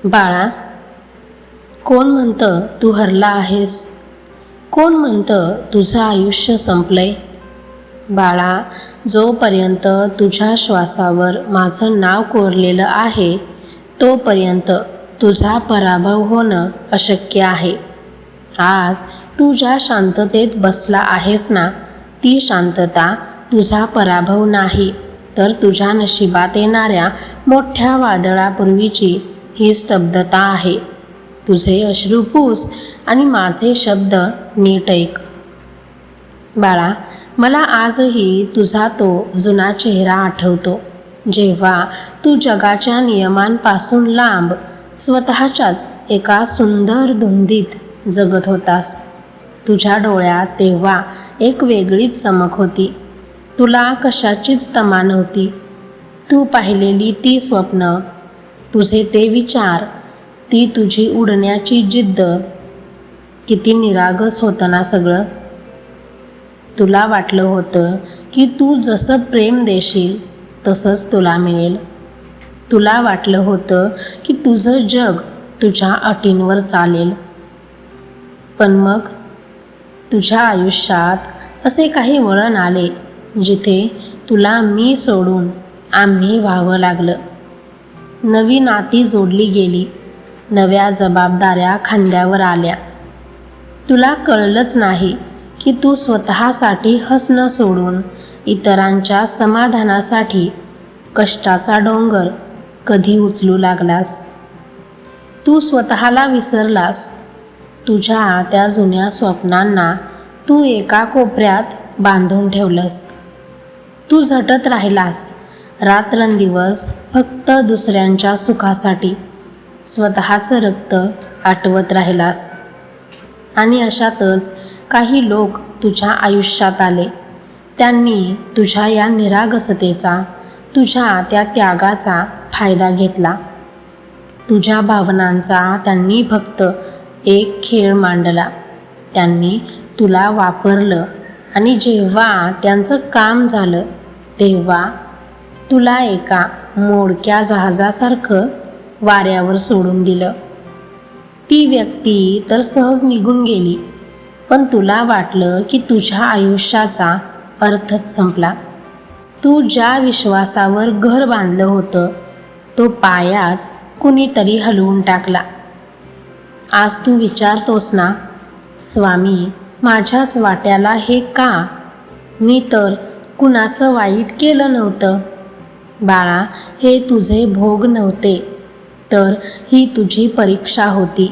बाळा, कोण म्हणतं तू हरला आहेस? कोण म्हणतं तुझं आयुष्य संपलंय? बाळा, जोपर्यंत तुझ्या श्वासावर माझं नाव कोरलेलं आहे तोपर्यंत तुझा पराभव होणं अशक्य आहे. आज तू ज्या शांततेत बसला आहेस ना, ती शांतता तुझा पराभव नाही, तर तुझ्या नशिबात येणाऱ्या मोठ्या वादळापूर्वीची ही स्तब्धता आहे. तुझे अश्रू पुस आणि माझे शब्द नीट ऐक. बाळा, मला आजही तुझा तो जुना चेहरा आठवतो, जेव्हा तू जगाच्या नियमांपासून लांब स्वतःच्याच एका सुंदर धुंदीत जगत होतास. तुझ्या डोळ्यात तेव्हा एक वेगळीच चमक होती. तुला कशाचीच तमा नव्हती. तू पाहिलेली ती स्वप्न, तुझे ते विचार, ती तुझी उडण्याची जिद्द, किती निरागस होतं ना सगळं. तुला वाटलं होतं की तू जसं प्रेम देशील तसंच तुला मिळेल. तुला वाटलं होतं की तुझं जग तुझ्या अटींवर चालेल. पण मग तुझ्या आयुष्यात असे काही वळण आले जिथे तुला मी सोडून आम्ही व्हावं लागलं. नवी नाती जोडली गेली, नव्या जबाबदाऱ्या खांद्यावर आल्या. तुला कळलंच नाही की तू स्वतःसाठी हसणं सोडून इतरांच्या समाधानासाठी कष्टाचा डोंगर कधी उचलू लागलास. तू स्वतःला विसरलास. तुझ्या त्या जुन्या स्वप्नांना तू एका कोपऱ्यात बांधून ठेवलंस. तू झटत राहिलास रात्रंदिवस फक्त दुसऱ्यांच्या सुखासाठी. स्वतःचं रक्त आटवत राहिलास. आणि अशातच काही लोक तुझ्या आयुष्यात आले. त्यांनी तुझ्या या निरागसतेचा, तुझ्या त्या त्यागाचा फायदा घेतला. तुझ्या भावनांचा त्यांनी फक्त एक खेळ मांडला. त्यांनी तुला वापरलं आणि जेव्हा त्यांचं काम झालं तेव्हा तुला एका मोडक्या जहाजासारखं वाऱ्यावर सोडून दिलं. ती व्यक्ती तर सहज निघून गेली, पण तुला वाटलं की तुझ्या आयुष्याचा अर्थच संपला. तू ज्या विश्वासावर घर बांधलं होतं तो पायाच कुणीतरी हलवून टाकला. आज तू विचारतोस ना, स्वामी, माझ्याच वाट्याला हे का? मी तर कुणाचं वाईट केलं नव्हतं. बाळा, हे तुझे भोग नव्हते, तर ही तुझी परीक्षा होती.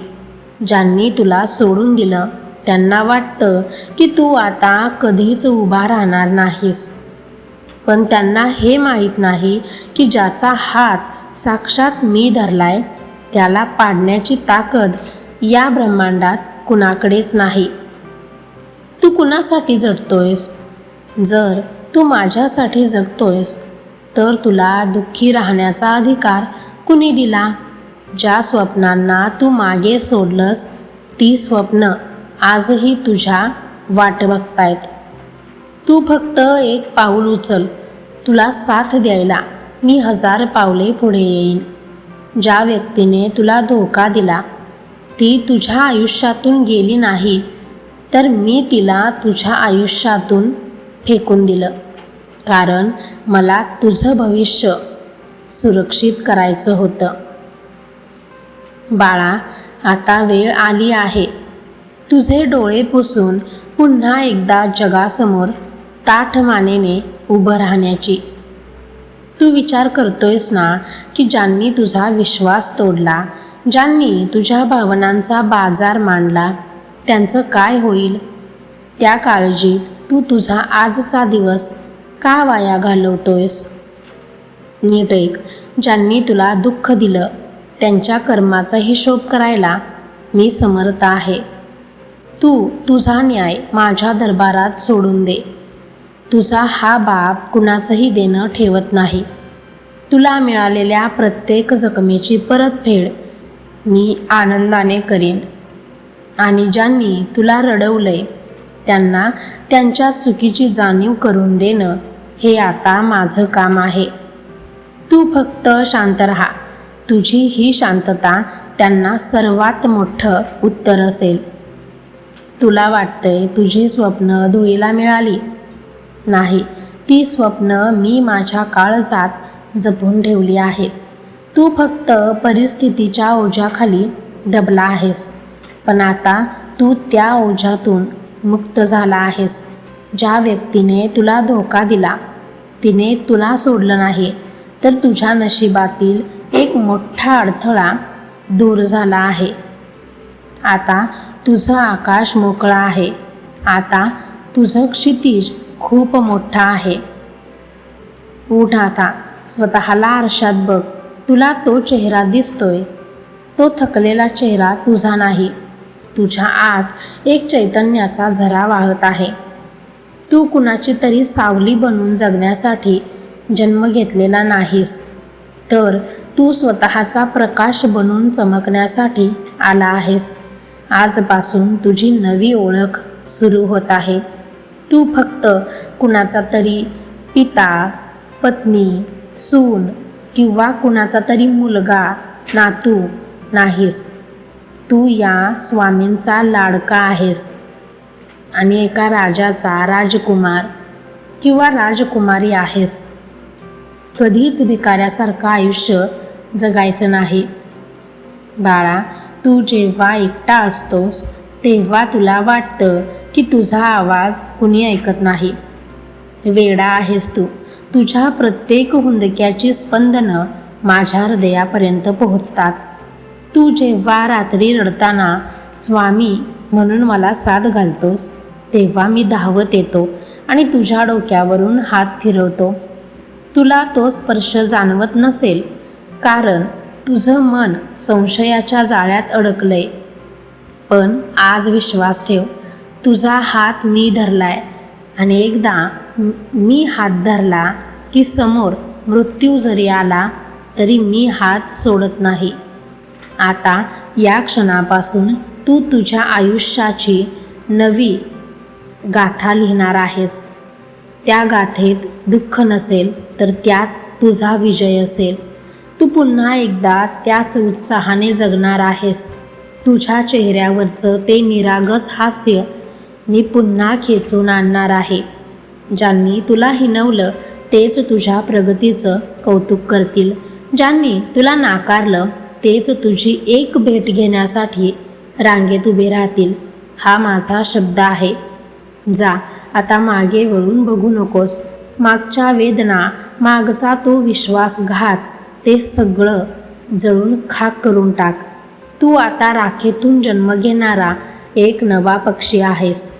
ज्यांनी तुला सोडून दिलं त्यांना वाटतं की तू आता कधीच उभा राहणार नाहीस. पण त्यांना हे माहीत नाही की ज्याचा हात साक्षात मी धरलाय त्याला पाडण्याची ताकद या ब्रह्मांडात कुणाकडेच नाही. तू कुणासाठी जगतोयस? जर तू माझ्यासाठी जगतोयस तर तुला दुःखी राहण्याचा अधिकार कुणी दिला? ज्या स्वप्नांना तू मागे सोडलंस ती स्वप्न आजही तुझ्या वाट बघतायत. तू फक्त एक पाऊल उचल. तुला साथ द्यायला मी 1000 पावले पुढे येईन. ज्या व्यक्तीने तुला धोका दिला ती तुझ्या आयुष्यातून गेली नाही, तर मी तिला तुझ्या आयुष्यातून फेकून दिलं. कारण मला तुझं भविष्य सुरक्षित करायचं होतं. बाळा, आता वेळ आली आहे तुझे डोळे पुसून पुन्हा एकदा जगासमोर ताठ मानेने उभं राहण्याची. तू विचार करतोयस ना की ज्यांनी तुझा विश्वास तोडला, ज्यांनी तुझ्या भावनांचा बाजार मांडला, त्यांचं काय होईल? त्या काळजीत तू तुझा आजचा दिवस का वाया घालवतोयस? नीट ऐक. ज्यांनी तुला दुःख दिलं त्यांच्या कर्माचा हिशोब करायला मी समर्थ आहे. तू तुझा न्याय माझ्या दरबारात सोडून दे. तुझा हा बाप कुणाचंही देणं ठेवत नाही. तुला मिळालेल्या प्रत्येक जखमेची परतफेड मी आनंदाने करीन. आणि ज्यांनी तुला रडवलंय त्यांना त्यांच्या चुकीची जाणीव करून देणं हे आता माझं काम आहे. तू फक्त शांत राहा. तुझी ही शांतता त्यांना सर्वात मोठं उत्तर असेल. तुला वाटतंय तुझी स्वप्न धुळीला मिळाली. नाही, ती स्वप्न मी माझ्या काळजात जपून ठेवली आहेत. तू फक्त परिस्थितीच्या ओझ्याखाली दबला आहेस, पण आता तू त्या ओझ्यातून मुक्त झाला आहेस. ज्या व्यक्तीने तुला धोका दिला, तिने तुला सोडलं नाही, तर तुझ्या नशिबातील एक मोठा अडथळा दूर झाला आहे. आता तुझं आकाश मोकळं आहे. आता तुझं क्षितिज खूप मोठं आहे. उठ आता, स्वतःला आरशात बघ. तुला तो चेहरा दिसतोय. तो थकलेला चेहरा तुझा नाही. तुझ्या आत एक चैतन्याचा झरा वाहत आहे. तू कुणाची तरी सावली बनून जगण्यासाठी जन्म घेतलेला नाहीस, तर तू स्वतःचा प्रकाश बनून चमकण्यासाठी आला आहेस. आजपासून तुझी नवी ओळख सुरू होत आहे. तू फक्त कुणाचा तरी पिता, पत्नी, सून किंवा कुणाचा तरी मुलगा, नातू नाहीस. तू या स्वामींचा लाडका आहेस आणि एका राजाचा राजकुमार किंवा राजकुमारी आहेस. कधीच भिकाऱ्यासारखं आयुष्य जगायचं नाही. बाळा, तू जेव्हा एकटा असतोस तेव्हा तुला वाटतं की तुझा आवाज कुणी ऐकत नाही. वेडा आहेस तू. तुझ्या प्रत्येक हुंदक्याची स्पंदनं माझ्या हृदयापर्यंत पोहोचतात. तू जेव्हा रात्री रडताना स्वामी म्हणून मला साथ घालतोस, तेव्हा मी धावत येतो आणि तुझ्या डोक्यावरून हात फिरवतो. तुला तो स्पर्श जाणवत नसेल, कारण तुझं मन संशयाच्या जाळ्यात अडकलंय. पण आज विश्वास ठेव, तुझा हात मी धरलाय आणि एकदा मी हात धरला की समोर मृत्यू जरी आला तरी मी हात सोडत नाही. आता या क्षणापासून तू तुझ्या आयुष्याची नवी गाथा लिहिणार आहेस. त्या गाथेत दुःख नसेल, तर त्यात तुझा विजय असेल. तू पुन्हा एकदा त्याच उत्साहाने जगणार आहेस. तुझ्या चेहऱ्यावरचं ते निरागस हास्य मी पुन्हा खेचून आणणार आहे. ज्यांनी तुला हिणवलं तेच तुझ्या प्रगतीचं कौतुक करतील. ज्यांनी तुला नाकारलं तेच तुझी एक भेट घेण्यासाठी रांगेत उभे राहतील. हा माझा शब्द आहे. जा, आता मागे वळून बघू नकोस. मागच्या वेदना, मागचा तो विश्वासघात, ते सगळं जळून खाक करून टाक. तू आता राखेतून जन्म घेणारा एक नवा पक्षी आहेस.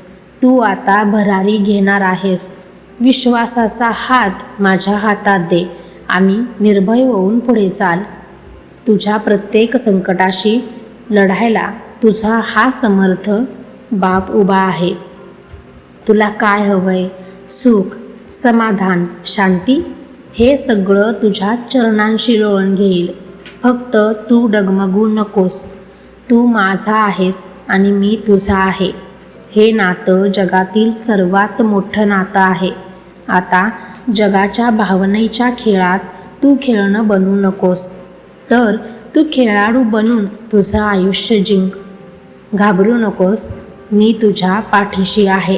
तू आता भरारी घेणार आहेस. विश्वासाचा हात माझ्या हातात दे आणि निर्भय होऊन पुढे चाल. तुझ्या प्रत्येक संकटाशी लढायला तुझा हा समर्थ बाप उभा आहे. तुला काय हवंय? सुख, समाधान, शांती? हे सगळं तुझ्या चरणांशी लोळण घेईल. फक्त तू डगमगू नकोस. तू माझा आहेस आणि मी तुझा आहे. हे नातं जगातील सर्वात मोठं नातं आहे. आता जगाच्या भावनेच्या खेळात तू खेळणं बनू नकोस, तर तू खेळाडू बनून तुझं आयुष्य जिंक. घाबरू नकोस, मी तुझ्या पाठीशी आहे.